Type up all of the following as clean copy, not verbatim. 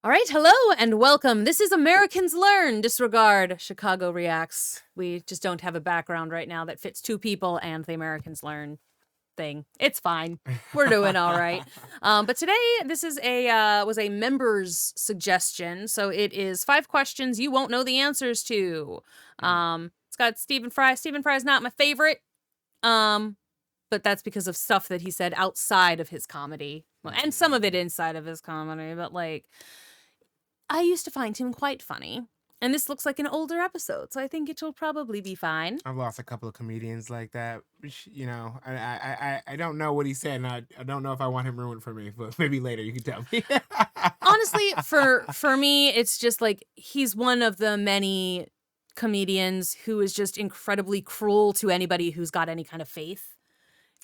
All right, hello and welcome. This is Americans Learn, Disregard, Chicago Reacts. We just don't have a background right now that fits two people and the Americans Learn thing. It's fine. We're doing all right. But today, this is was a member's suggestion. So it is 5 questions you won't know the answers to. It's got Stephen Fry. Stephen Fry is not my favorite. But that's because of stuff that he said outside of his comedy. Well, and some of it inside of his comedy, but like I used to find him quite funny. And this looks like an older episode, so I think it'll probably be fine. I've lost a couple of comedians like that. You know, I don't know what he said, and I don't know if I want him ruined for me, but maybe later you can tell me. Honestly, for me, it's just like he's one of the many comedians who is just incredibly cruel to anybody who's got any kind of faith.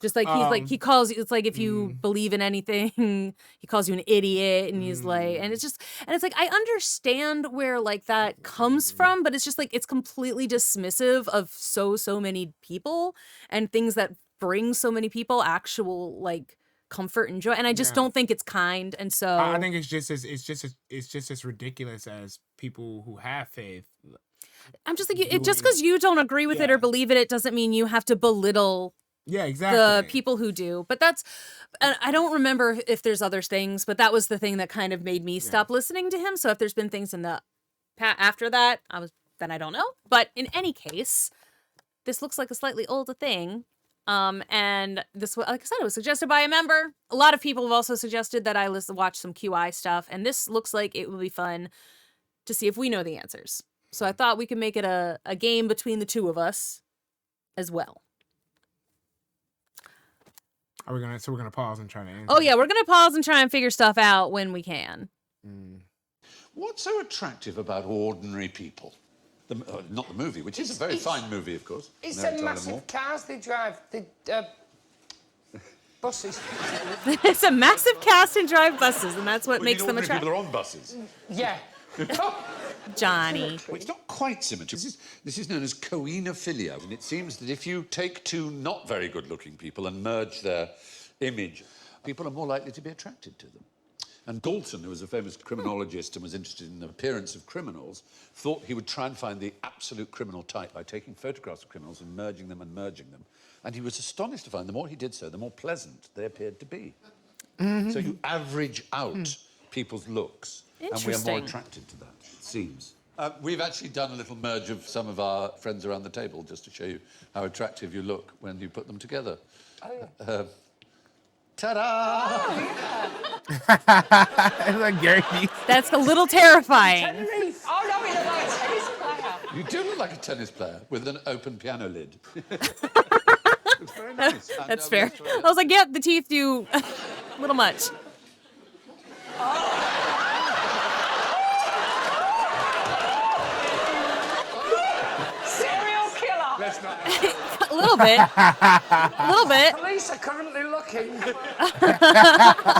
Just like he calls you, it's like if you believe in anything, he calls you an idiot, and he's like, and it's like I understand where like that comes from, but it's just like it's completely dismissive of so many people and things that bring so many people actual like comfort and joy, and I just don't think it's kind, and so I think it's just as ridiculous as people who have faith. I'm just like, just because you don't agree with it or believe it doesn't mean you have to belittle. Yeah, exactly. The people who do, but I don't remember if there's other things, but that was the thing that kind of made me stop listening to him. So if there's been things in the after that, then I don't know. But in any case, this looks like a slightly older thing. And this, like I said, it was suggested by a member. A lot of people have also suggested that I watch some QI stuff, and this looks like it will be fun to see if we know the answers. So I thought we could make it a game between the two of us as well. We're gonna pause and try to answer. Oh yeah, we're gonna pause and try and figure stuff out when we can. What's so attractive about Ordinary People? Not the movie, which is a very fine movie, of course. It's the massive cars they drive, the buses. It's a massive cast and drive buses, and that's what makes them attractive. People are on buses. Yeah. Johnny. Well, it's not quite symmetry. This is known as coenophilia, and it seems that if you take two not very good-looking people and merge their image, people are more likely to be attracted to them. And Galton, who was a famous criminologist and was interested in the appearance of criminals, thought he would try and find the absolute criminal type by taking photographs of criminals and merging them. And he was astonished to find the more he did so, the more pleasant they appeared to be. So you average out people's looks, and we are more attracted to that, it seems. We've actually done a little merge of some of our friends around the table just to show you how attractive you look when you put them together. Oh, yeah. Ta-da! It's like Gary Vee. That's a little terrifying. Oh, no, we look like a tennis player. You do look like a tennis player with an open piano lid. It's very nice. That's fair. I was like, yeah, the teeth do a little much. Serial killer. Let's not... A little bit. A little bit. Police are currently looking.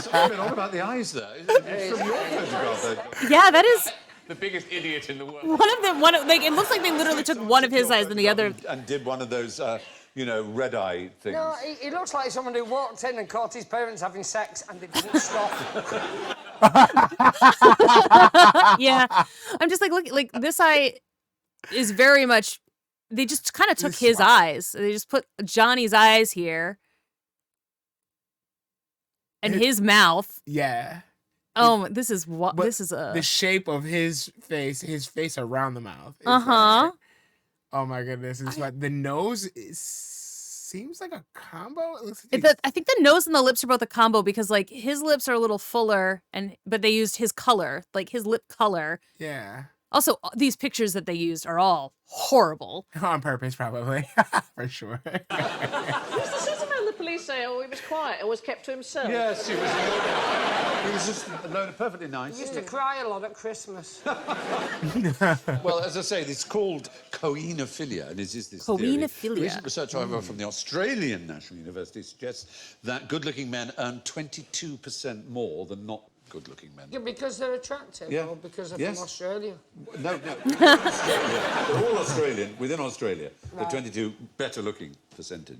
Something on about the eyes there. It's from your photograph. Yeah, that is The biggest idiot in the world. it looks like they literally took one of his eyes and the other. And did one of those, red eye things. No, he looks like someone who walked in and caught his parents having sex and they didn't stop. Yeah. I'm just like, look, like this eye is very much, they just kind of took his eyes. They just put Johnny's eyes here. And his mouth. Yeah. Oh, this is what But this is a the shape of his face around the mouth. Uh-huh. Oh my goodness! It's like the nose seems like a combo. It looks like I think the nose and the lips are both a combo because like his lips are a little fuller but they used his color, like his lip color. yeah, Also, these pictures that they used are all horrible. on purpose probably for sure. Was the centreman the police say, oh, he was quiet and was kept to himself? Yes, he was just alone, perfectly nice. He used to cry a lot at Christmas. Well, as I say, it's called coenophilia, and it is this Coenophilia. theory. Recent research, however, from the Australian National University suggests that good-looking men earn 22% more than not good-looking men. Yeah, because they're attractive or because they're from Australia? No. All Australian, within Australia, the 22 better-looking percentage.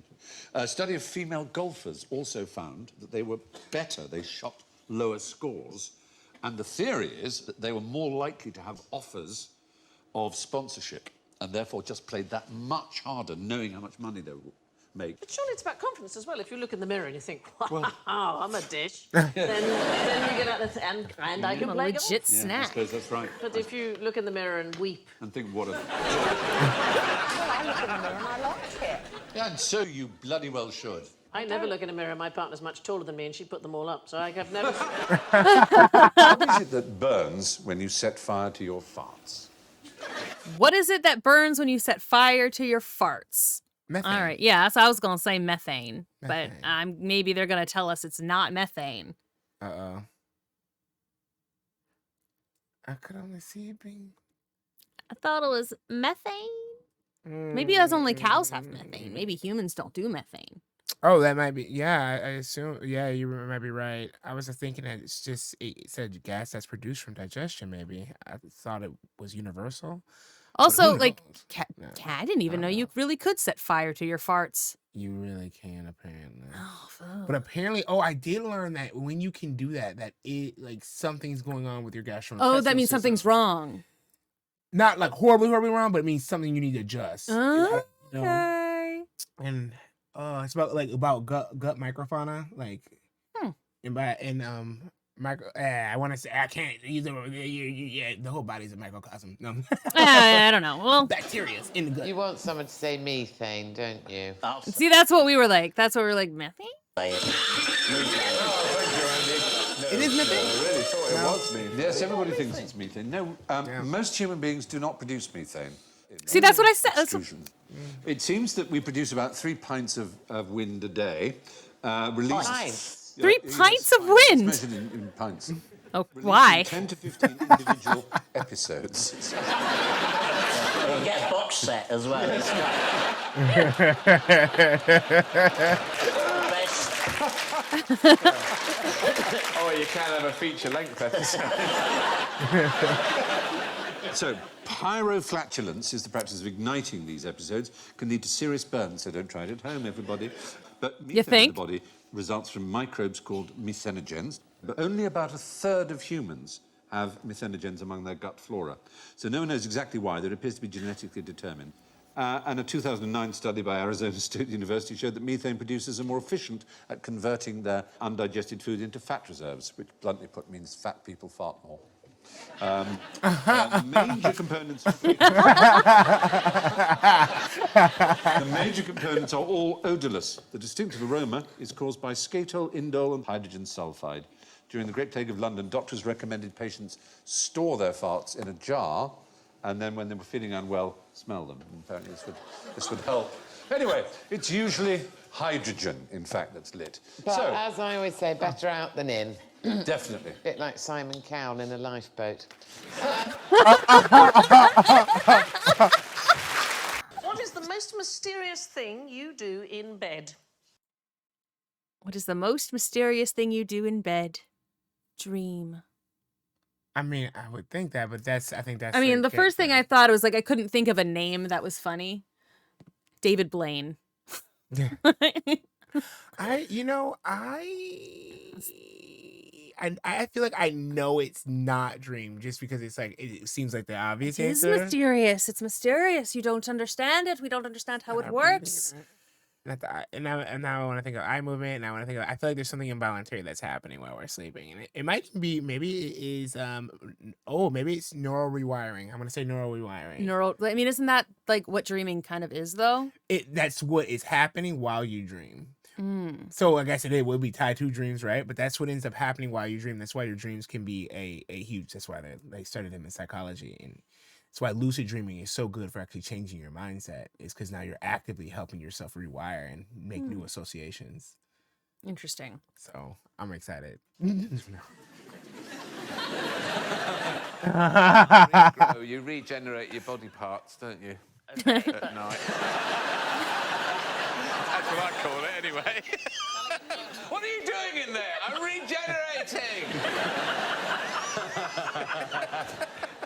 A study of female golfers also found that they were better, they shot lower scores And the theory is that they were more likely to have offers of sponsorship and therefore just played that much harder, knowing how much money they would make. But surely it's about confidence as well. If you look in the mirror and you think, wow, I'm a dish, then you get out and I can A play golf. legit Yeah, I snack. suppose that's right. But if you look in the mirror and weep, And think, what a... Well, I look in the mirror and I like it. Yeah, and so you bloody well should. I never look in a mirror. My partner's much taller than me, and she put them all up, so I have never. What is it that burns when you set fire to your farts? What is it that burns when you set fire to your farts? Methane. All right, yeah, so I was gonna say methane, Methane. but maybe they're gonna tell us it's not methane. Uh-oh. I could only see it being... I thought it was methane. Maybe that's only cows have methane. Maybe humans don't do methane. Oh, that might be. Yeah, I assume. Yeah, you might be right. I was thinking that it's just it said gas that's produced from digestion. Maybe I thought it was universal. Also, who like, knows? No, I didn't even know you really could set fire to your farts. you really can apparently. Oh, fuck. But apparently, I did learn that when you can do that, that it like something's going on with your gastrointestinal. Oh, that means something's system. wrong. Not like horribly wrong, but it means something you need to adjust. You know? Okay. And it's about gut microfauna, like I want to say I can't use the whole body's a microcosm. No, I don't know. Well, bacteria's in the gut. You want someone to say methane, don't you? see, that's what we were like. That's what we were like, methane? It is methane. I really thought it was methane. Yes, everybody thinks it's methane. No, most human beings do not produce methane. See, that's what I said. That's what- Extrusion. It seems that we produce about 3 pints of wind a day. Released... Pints? Yeah, 3 yes, pints of pints. wind? It's measured in pints. Oh, Released why? in 10 to 15 individual episodes. You get a box set as well. Best. Oh, you can have a feature-length episode. So, pyroflatulence is the practice of igniting these episodes, can lead to serious burns, so don't try it at home, everybody. But methane in think? the body results from microbes called methanogens, but only about 1/3 of humans have methanogens among their gut flora. So no one knows exactly why. That appears to be genetically determined. And a 2009 study by Arizona State University showed that methane producers are more efficient at converting their undigested food into fat reserves, which bluntly put means fat people fart more. The major components are all odorless. The distinctive aroma is caused by skatol, indole, and hydrogen sulfide. During the Great Plague of London, doctors recommended patients store their farts in a jar, and then when they were feeling unwell, smell them. And apparently this would help. Anyway, it's usually hydrogen, in fact, that's lit. But So, as I always say, better out than in. definitely. Bit like Simon Cowell in a lifeboat. What is the most mysterious thing you do in bed? What is the most mysterious thing you do in bed? Dream. I mean, I would think that, but I think that's. I mean, the first thing I thought was like I couldn't think of a name that was funny. David Blaine. I feel like I know it's not dream just because it's like it seems like the obvious It is answer. mysterious. It's mysterious. You don't understand it. We don't understand how it works. And now I want to think of eye movement, and I want to think of. I feel like there's something involuntary that's happening while we're sleeping, and it might be maybe it is maybe it's neural rewiring. I'm gonna say neural rewiring. I mean, isn't that like what dreaming kind of is, though? That's what is happening while you dream. So I guess it would be tied to dreams, right? But that's what ends up happening while you dream. That's why your dreams can be a huge. That's why they started them in psychology, and that's why lucid dreaming is so good for actually changing your mindset. Is because now you're actively helping yourself rewire and make new associations. Interesting. So I'm excited. You regenerate your body parts, don't you? At night. That's what I call it, anyway. What are you doing in there? I'm regenerating.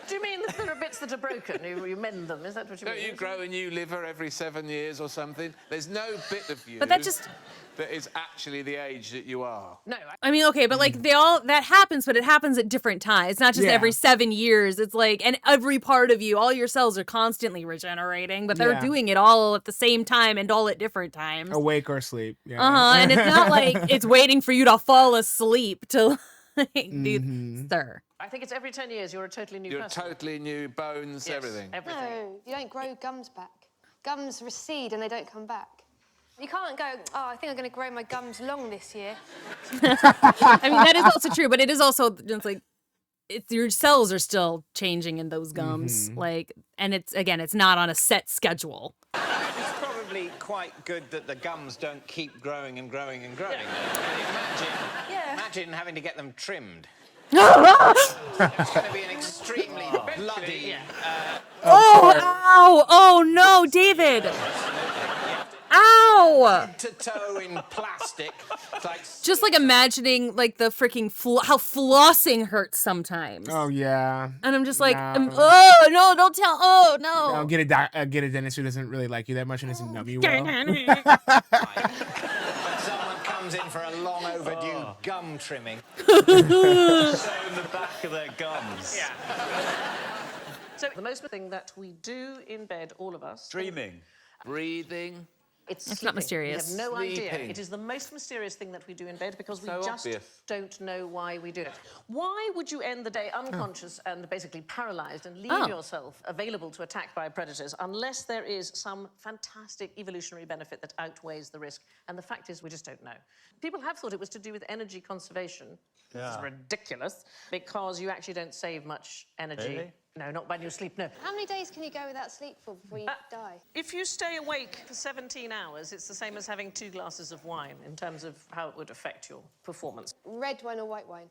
Do you mean that there are bits bits that are broken, you mend them. Is that what you Don't mean? you grow a new liver every 7 years or something? There's no bit of you But that just... that is actually the age that you are. No, I mean, okay, but like that happens, but it happens at different times. It's not just Yeah. every 7 years. It's like, and every part of you, all your cells are constantly regenerating, but they're Yeah. doing it all at the same time and all at different times. Awake or asleep. Yeah. And it's not like it's waiting for you to fall asleep to like do, sir. I think it's every 10 years you're a totally new You're person. totally new, bones, Yes, everything. Everything. No, you don't grow gums back. Gums recede and they don't come back. You can't go, oh, I think I'm going to grow my gums long this year. I mean, that is also true, but it is also just like your cells are still changing in those gums, like, and it's not on a set schedule. It's probably quite good that the gums don't keep growing and growing and growing. Imagine having to get them trimmed. It's going to be an extremely bloody... Oh no, David! Ow! Head to toe in plastic. It's like... Just like imagining like the freaking how flossing hurts sometimes. Oh yeah. And I'm just like, No. oh no, don't tell. Oh no. No, get a dentist who doesn't really like you that much and doesn't know you well. Someone comes in for a long overdue gum trimming. So in the back of their gums. Yeah. So the most thing that we do in bed, all of us... Dreaming. Breathing. It's not sleeping. mysterious. We have no idea. Sleeping. It is the most mysterious thing that we do in bed because we So just obvious. don't know why we do it. Why would you end the day unconscious and basically paralyzed and leave Oh. yourself available to attack by predators unless there is some fantastic evolutionary benefit that outweighs the risk? And the fact is we just don't know. People have thought it was to do with energy conservation. This is ridiculous because you actually don't save much energy. Really? No, not when you sleep, no. How many days can you go without sleep for before you die? If you stay awake for 17 hours, it's the same as having 2 glasses of wine in terms of how it would affect your performance. Red wine or white wine?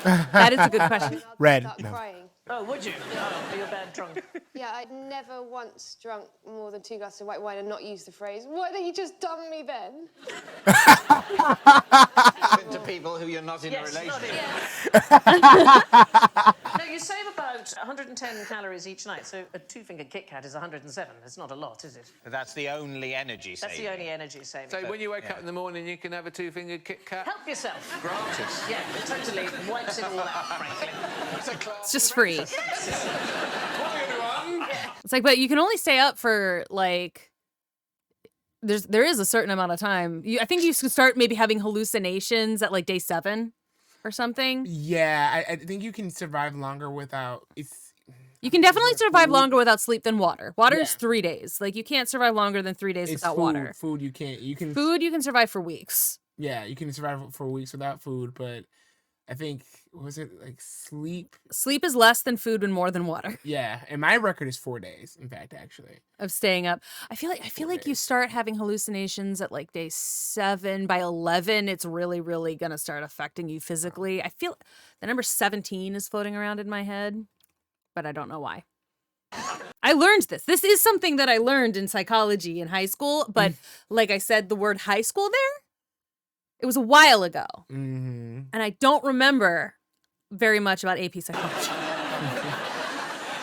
That is a good question. I'll Red, Start no. crying. Oh, would you? Oh, you're bad drunk. Yeah, I'd never once drunk more than 2 glasses of white wine and not use the phrase, why don't you just dump me then? To people who you're not in a Yes, not relationship. No, you save about 110 calories each night, so a 2-finger Kit Kat is 107. It's not a lot, is it? That's the only energy That's saving. the only energy saving. So when you wake up in the morning, you can have a 2-fingered Kit Kat. Help yourself. Gratis. Yeah, it totally wipes it all out, frankly. It's just free. It's like, but you can only stay up for like there is a certain amount of time. I think you should start maybe having hallucinations at like day 7 or something. Yeah, I think you can survive longer without. You can definitely survive longer without sleep than water. Water is Yeah. 3 days. Like you can't survive longer than 3 days It's without food. water. Food you can't. You can. Food you can survive for weeks. Yeah, you can survive for weeks without food, but I think was it like sleep? Sleep is less than food and more than water. Yeah, and my record is 4 days. In fact, actually. Of staying up. I feel like you start having hallucinations at like day 7. By 11, it's really, really gonna start affecting you physically. I feel the number 17 is floating around in my head, but I don't know why. I learned this. This is something that I learned in psychology in high school, but like I said, the word high school there, it was a while ago. Mm-hmm. And I don't remember very much about AP psychology.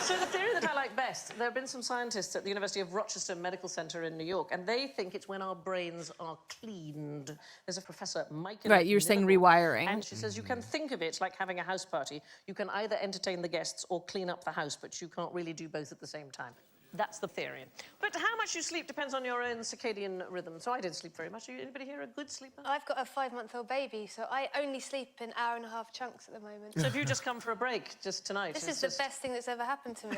So the theory that I like best, there have been some scientists at the University of Rochester Medical Center in New York, and they think it's when our brains are cleaned. There's a professor, Mike. Right, you're saying rewiring. And she says you can think of it like having a house party. You can either entertain the guests or clean up the house, but you can't really do both at the same time. That's the theory. But how much you sleep depends on your own circadian rhythm. So I didn't sleep very much. Anybody here a good sleeper? I've got a 5-month-old baby, so I only sleep in hour-and-a-half chunks at the moment. So have you just come for a break just tonight? This It's is the just- best thing that's ever happened to me.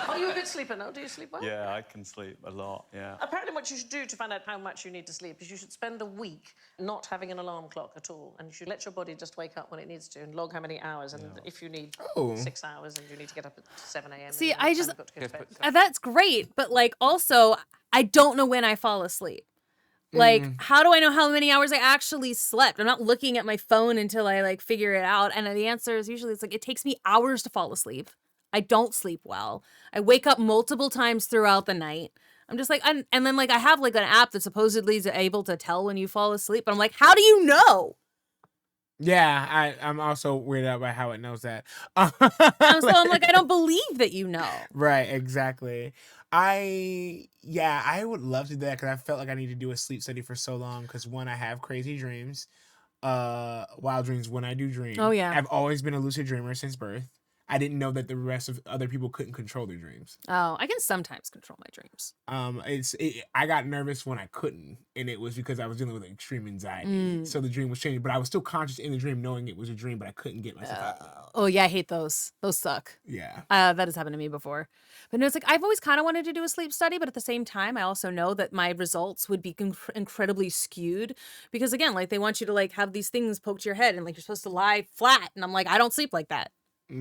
Are you a good sleeper now? Do you sleep well? Yeah, I can sleep a lot, yeah. Apparently what you should do to find out how much you need to sleep is you should spend a week not having an alarm clock at all, and you should let your body just wake up when it needs to and log how many hours, and if you need 6 hours and you need to get up at 7 a.m. See, and I you've just- got to go to bed. That's great, but like also, I don't know when I fall asleep. Like, how do I know how many hours I actually slept? I'm not looking at my phone until I like figure it out. And the answer is usually it's like it takes me hours to fall asleep. I don't sleep well. I wake up multiple times throughout the night. I'm just like, and then like I have like an app that supposedly is able to tell when you fall asleep. But I'm like, how do you know? Yeah, I'm also weirded out by how it knows that. So I'm like, I don't believe that you know. Right, exactly. I would love to do that because I felt like I need to do a sleep study for so long. Because one, I have crazy dreams, wild dreams when I do dream. Oh, yeah. I've always been a lucid dreamer since birth. I didn't know that the rest of other people couldn't control their dreams. Oh, I can sometimes control my dreams. I got nervous when I couldn't, and it was because I was dealing with extreme anxiety. So the dream was changing, but I was still conscious in the dream, knowing it was a dream, but I couldn't get myself out. Oh yeah, I hate those. Those suck. Yeah. That has happened to me before. But no, it's like I've always kind of wanted to do a sleep study, but at the same time, I also know that my results would be incredibly skewed because again, like they want you to like have these things poked to your head and like you're supposed to lie flat, and I'm like, I don't sleep like that.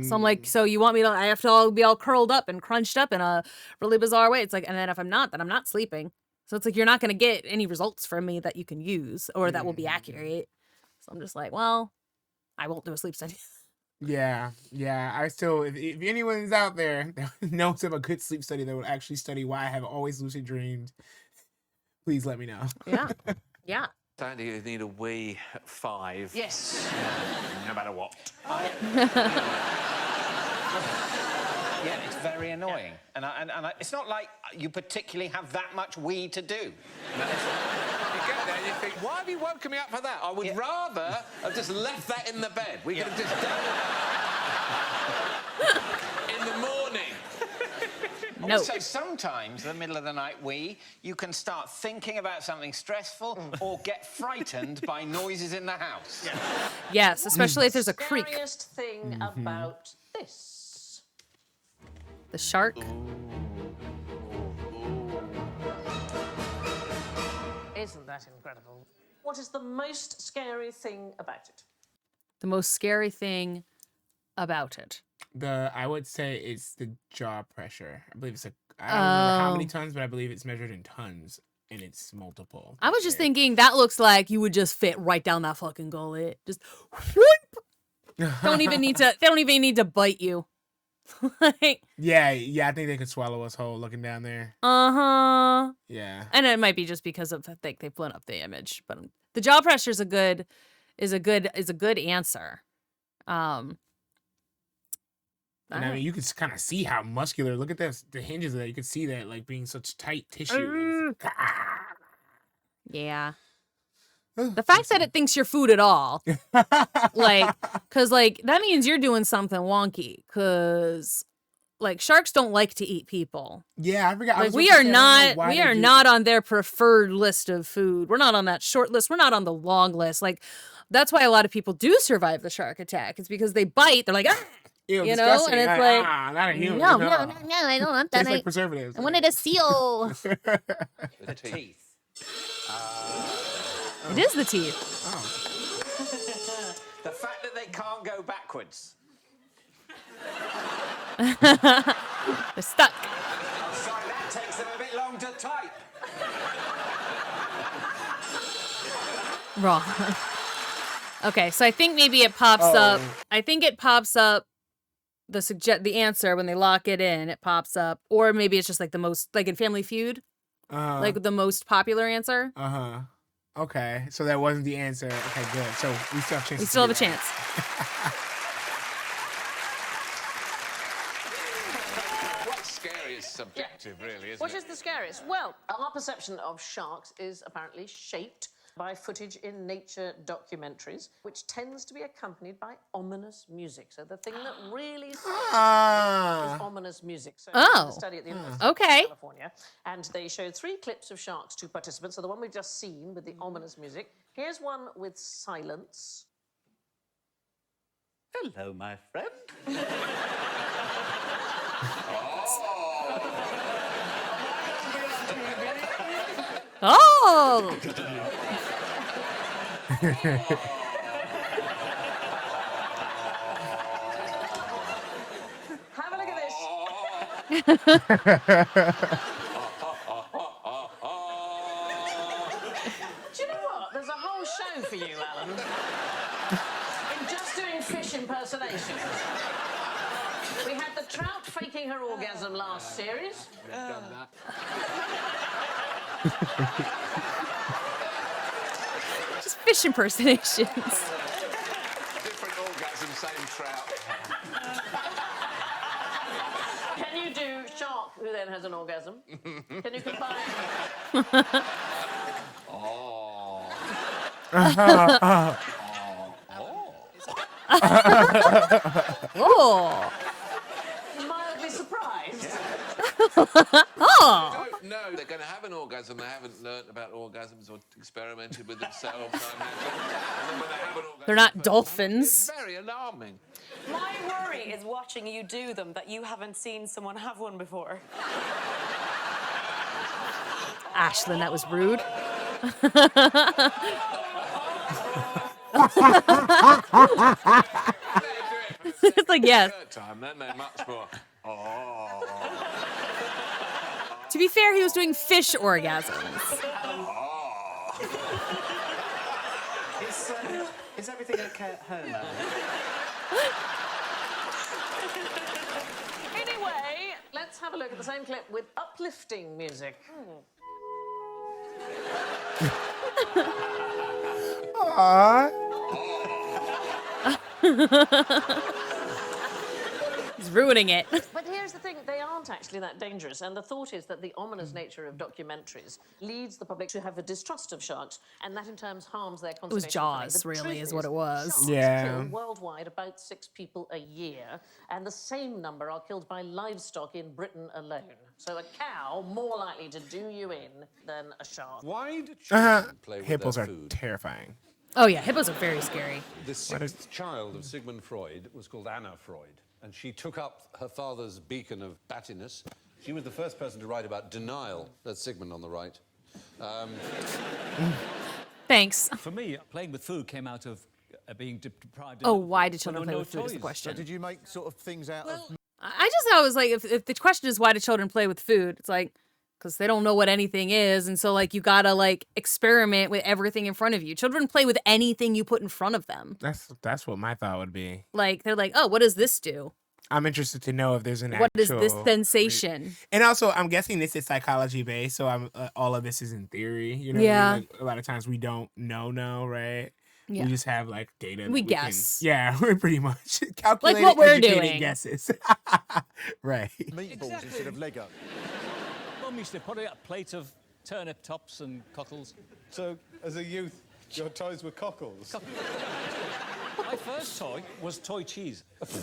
So I'm like, so you want me to? I have to be all curled up and crunched up in a really bizarre way. It's like, and then if I'm not, then I'm not sleeping. So it's like you're not going to get any results from me that you can use or that will be accurate. So I'm just like, well, I won't do a sleep study. Yeah. I still, if anyone's out there that knows of a good sleep study that would actually study why I have always lucid dreamed, please let me know. Yeah. Sandy, you need a wee at 5. Yes. No matter what. Yeah, it's very annoying. And it's not like you particularly have that much wee to do. You get there and you think, why have you woken me up for that? I would rather have just left that in the bed. We could have just done it in the morning. No. Also, sometimes, in the middle of the night wee, you can start thinking about something stressful or get frightened by noises in the house. Yes, especially if there's a creak. Scariest thing about this. The shark. Isn't that incredible? What is the most scary thing about it? The most scary thing about it. I would say it's the jaw pressure. I believe it's I don't remember how many tons, but I believe it's measured in tons, and it's multiple. I was just thinking that looks like you would just fit right down that fucking gullet. Just whoop. They don't even need to bite you. Like, yeah, I think they could swallow us whole looking down there. Yeah. And it might be just because of they've blown up the image, but the jaw pressure is a good answer. And I mean, you can kind of see how muscular. Look at this, the hinges of that. You can see that like being such tight tissue. Yeah. The fact that it thinks you're food at all, like, cause like that means you're doing something wonky. Cause like sharks don't like to eat people. Yeah, I forgot. Like we are not on their preferred list of food. We're not on that short list. We're not on the long list. Like that's why a lot of people do survive the shark attack. It's because they bite. They're like, ah. Ew, you know, and it's like, not a human. No, I don't want that. Tastes like preservatives. I wanted a seal. The teeth. It is the teeth. The fact that they can't go backwards. They're stuck. I'm sorry, that takes them a bit long to type. Wrong. Okay, so I think maybe it pops up. I think it pops up the answer when they lock it in. It pops up, or maybe it's just like the most, like in Family Feud, like the most popular answer. Okay, so that wasn't the answer. Okay, good. So we still have a chance. We still have a chance. What's scary is subjective, really, isn't Which it? is the scariest? Well, our perception of sharks is apparently shaped by footage in nature documentaries, which tends to be accompanied by ominous music. So the thing that really is ominous music. So a study at the University of California, and they showed 3 clips of sharks to participants. So the one we've just seen with the ominous music. Here's one with silence. Hello, my friend. Oh! Have a look at this. Do you know what? There's a whole show for you, Alan. In just doing fish impersonations. We had the trout faking her orgasm last series. Just fish impersonations. trout. Can you do shark, who then has an orgasm? Can you combine? Oh. Oh. Mildly surprised. Oh. Don't know they're going to have an orgasm. They haven't learnt about orgasms or experimented with themselves. And then when they have an orgasm, They're not it's dolphins. very alarming. My worry is watching you do them that you haven't seen someone have one before. Ashlyn, that was rude. It's like, yes. Third time, then they're much more. Oh. To be fair, he was doing fish orgasms. Is everything okay at home? Anyway, let's have a look at the same clip with uplifting music. Aww. He's ruining it. But here's the thing, they aren't actually that dangerous, and the thought is that the ominous nature of documentaries leads the public to have a distrust of sharks, and that in turn harms their conservation. was planning. Jaws, The really, truth is what it was. Sharks Yeah. kill worldwide about 6 people a year, and the same number are killed by livestock in Britain alone. So a cow more likely to do you in than a shark. Why do children play with Hippos their are food? terrifying. Oh yeah, hippos are very scary. The sixth child of Sigmund Freud was called Anna Freud, and she took up her father's beacon of battiness. She was the first person to write about denial. That's Sigmund on the right. Thanks. For me, playing with food came out of being deprived. Oh, why do children play with food is the question. Did you make sort of things out of... I just thought it was like, if the question is why do children play with food, it's like, because they don't know what anything is, and so like you gotta like experiment with everything in front of you. Children play with anything you put in front of them. That's what my thought would be. Like they're like, oh, what does this do? I'm interested to know if there's an What is actual... this sensation? And also, I'm guessing this is psychology based, so I'm all of this is in theory. You know, Yeah. what I mean? Like, a lot of times we don't know, right? Yeah. We just have like data. that We can- guess. yeah, we're pretty much calculated, what we're educated doing. guesses. Right. Meatballs instead of Lego. Mum used to put out a plate of turnip tops and cockles. So, as a youth, your toys were cockles? My first toy was toy cheese. For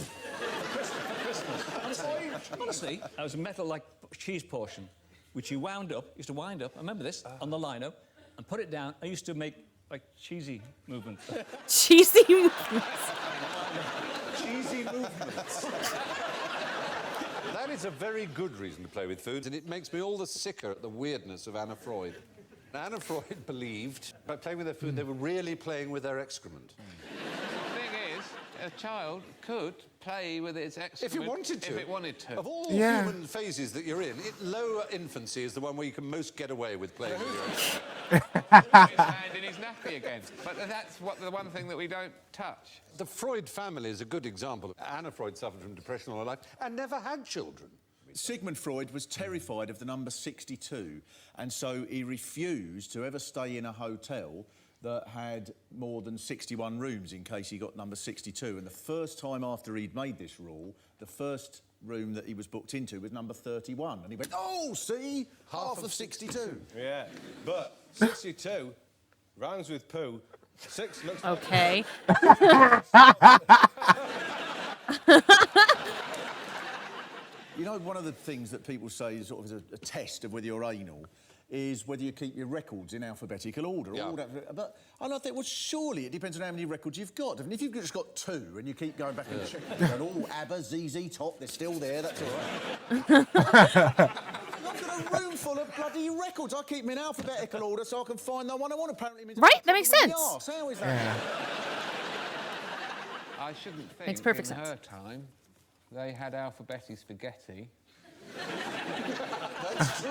Christmas. Honestly, it was a metal like cheese portion, which you wound up, used to wind up, I remember this, on the lino, and put it down. I used to make like cheesy movements. Cheesy movements. Cheesy movements. That is a very good reason to play with food, and it makes me all the sicker at the weirdness of Anna Freud. Anna Freud believed by playing with their food, they were really playing with their excrement. The thing is, a child could play with its excrement If it wanted to. If it wanted to. Of all Yeah. human phases that you're in, lower infancy is the one where you can most get away with playing with your excrement. His hand in his nappy again. But that's the one thing that we don't touch. The Freud family is a good example. Anna Freud suffered from depression all her life and never had children. Sigmund Freud was terrified of the number 62, and so he refused to ever stay in a hotel that had more than 61 rooms in case he got number 62. And the first time after he'd made this rule, the first room that he was booked into was number 31. And he went, oh, see, half of 62. Yeah, but 62 rhymes with poo. 6 looks Okay. You know, one of the things that people say is sort of a test of whether you're anal is whether you keep your records in alphabetical order. Yeah. All that, but and I think, well, surely it depends on how many records you've got. And if you've just got 2 and you keep going back and checking, going, oh, ABBA, ZZ Top, they're still there, that's all right. I've got a room full of bloody records. I keep them in alphabetical order so I can find the one I want. Apparently, it means Right? That makes with the sense. arse. How is that? I shouldn't think Makes perfect in sense. her time they had alphabeti spaghetti. That's true.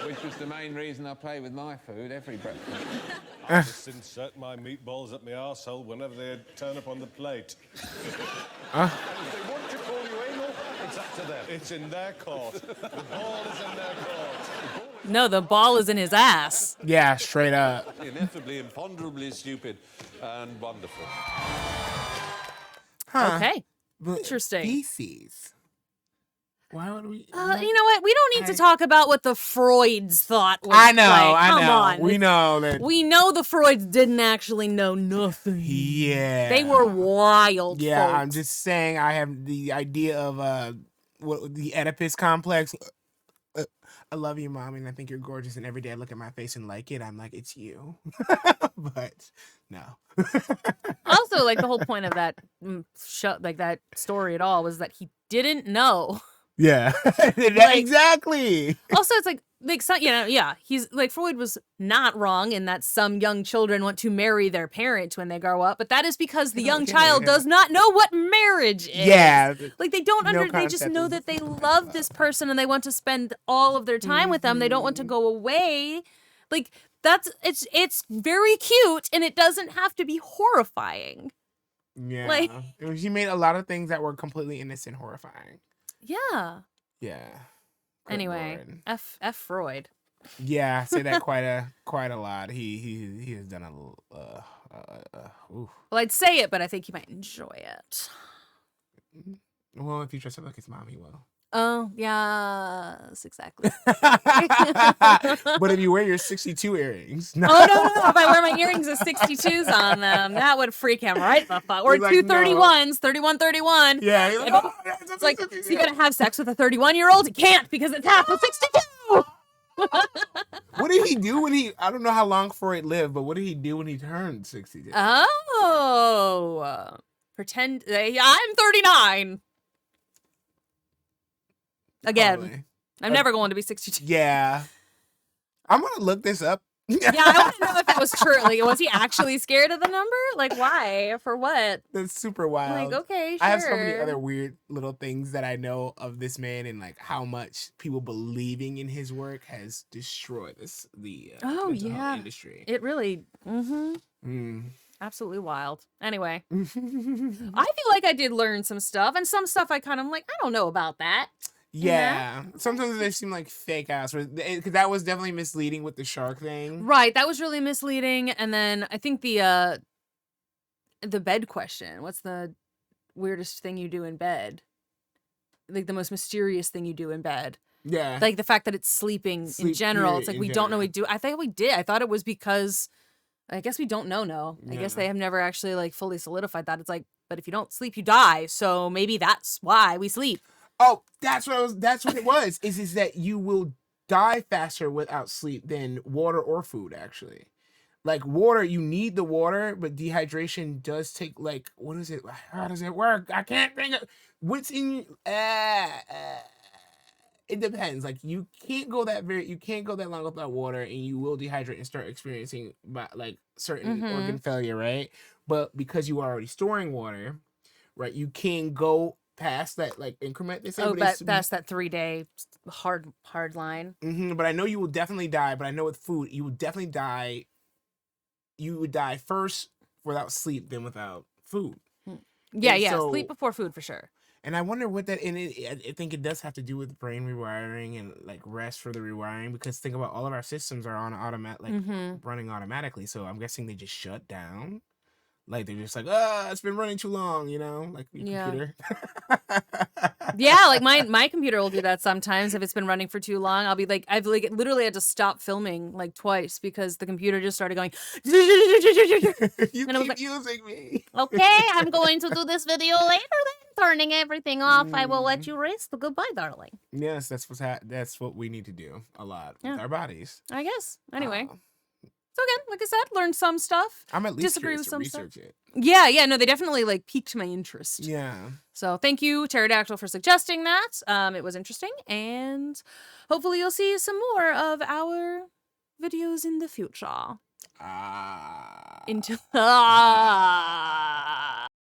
Which was the main reason I play with my food every breakfast. I just insert my meatballs up my arsehole whenever they turn up on the plate. If they want to call you anal, it's up to them. It's in their court. The ball is in their court. No, the ball is in his ass. Yeah, straight up. Ineffably, imponderably stupid and wonderful. Huh. Okay. But Interesting. feces. Why would we? You know what? We don't need to talk about what the Freuds thought was I know, like. I Come know. on. We know that. We know the Freuds didn't actually know nothing. Yeah. They were wild Yeah, folks. I'm just saying I have the idea of what the Oedipus complex. I love you, Mom, and I think you're gorgeous. And every day I look at my face and like it, I'm like, it's you. But no. Also, like the whole point of that that story at all was that he didn't know. Yeah, Like- exactly. Also, it's like he's like Freud was not wrong in that some young children want to marry their parents when they grow up, but that is because the young child does not know what marriage is. Yeah. Like they don't No they just concept know of that they love this person and they want to spend all of their time with them. They don't want to go away. Like it's very cute and it doesn't have to be horrifying. Yeah. Like- She made a lot of things that were completely innocent horrifying. Yeah. Yeah. Good Anyway, Lord. F Freud. Yeah, I say that quite a lot. He has done oof. Well, I'd say it, but I think he might enjoy it. Well, if you dress up like his mom, he will. Oh, yes, exactly. But if you wear your 62 earrings, no. Oh, no. If I wear my earrings with 62s on them, that would freak him right the fuck. Or He's like, two no. 31s, 31. Yeah, he's like, If- oh, that's It's like, so 62. you gotta have sex with a 31-year-old? You can't because it's half of 62. What did he do when I don't know how long Freud lived, but what did he do when he turned 62? Oh, pretend I'm 39. Again, Probably. I'm never going to be 62. Yeah. I'm going to look this up. Yeah, I want to know if that was true. Like, was he actually scared of the number? Like, why? For what? That's super wild. Like, okay, I have so many sure. other weird little things that I know of this man and like how much people believing in his work has destroyed the Oh, mental health yeah. industry. It really, absolutely wild. Anyway, I feel like I did learn some stuff, and some stuff I kind of like, I don't know about that. Yeah. Sometimes they seem like fake ass, because that was definitely misleading with the shark thing. Right, that was really misleading. And then I think the bed question. What's the weirdest thing you do in bed? Like the most mysterious thing you do in bed. Yeah. Like the fact that it's sleeping in Sleep general. period It's like in we don't know general. we do. I think we did. I thought it was because I guess we don't know. No, I guess Yeah. they have never actually like fully solidified that. It's like, but if you don't sleep, you die. So maybe that's why we sleep. Oh, that's what it was. Is that you will die faster without sleep than water or food, actually. Like water, you need the water, but dehydration does take like, what is it? How does it work? I can't think of what's in it depends. Like you can't go that long without water, and you will dehydrate and start experiencing like certain organ failure, right? But because you are already storing water, right, you can go past that like increment. They say, Oh, but it's- that's that 3-day hard line. But I know you will definitely die. But I know with food, you will definitely die. You would die first without sleep than without food. Yeah, And yeah. so- Sleep before food for sure. And I wonder what that, and I think it does have to do with brain rewiring and like rest for the rewiring, because think about all of our systems are on automatic, like running automatically. So I'm guessing they just shut down. Like they're just like, it's been running too long, like your Yeah. computer. Yeah, like my computer will do that sometimes if it's been running for too long. I'll be like, I've like literally had to stop filming like twice because the computer just started going. You And I was keep like, using me. Okay, I'm going to do this video later then. Turning everything off. I will let you rest. Goodbye, darling. Yes, that's what we need to do a lot Yeah. with our bodies. I guess. Anyway. So again, like I said, learned some stuff. I'm at least Disagree curious with to some research stuff. it. Yeah, no, they definitely like piqued my interest. Yeah. So thank you, Pterodactyl, for suggesting that. It was interesting, and hopefully you'll see some more of our videos in the future. Into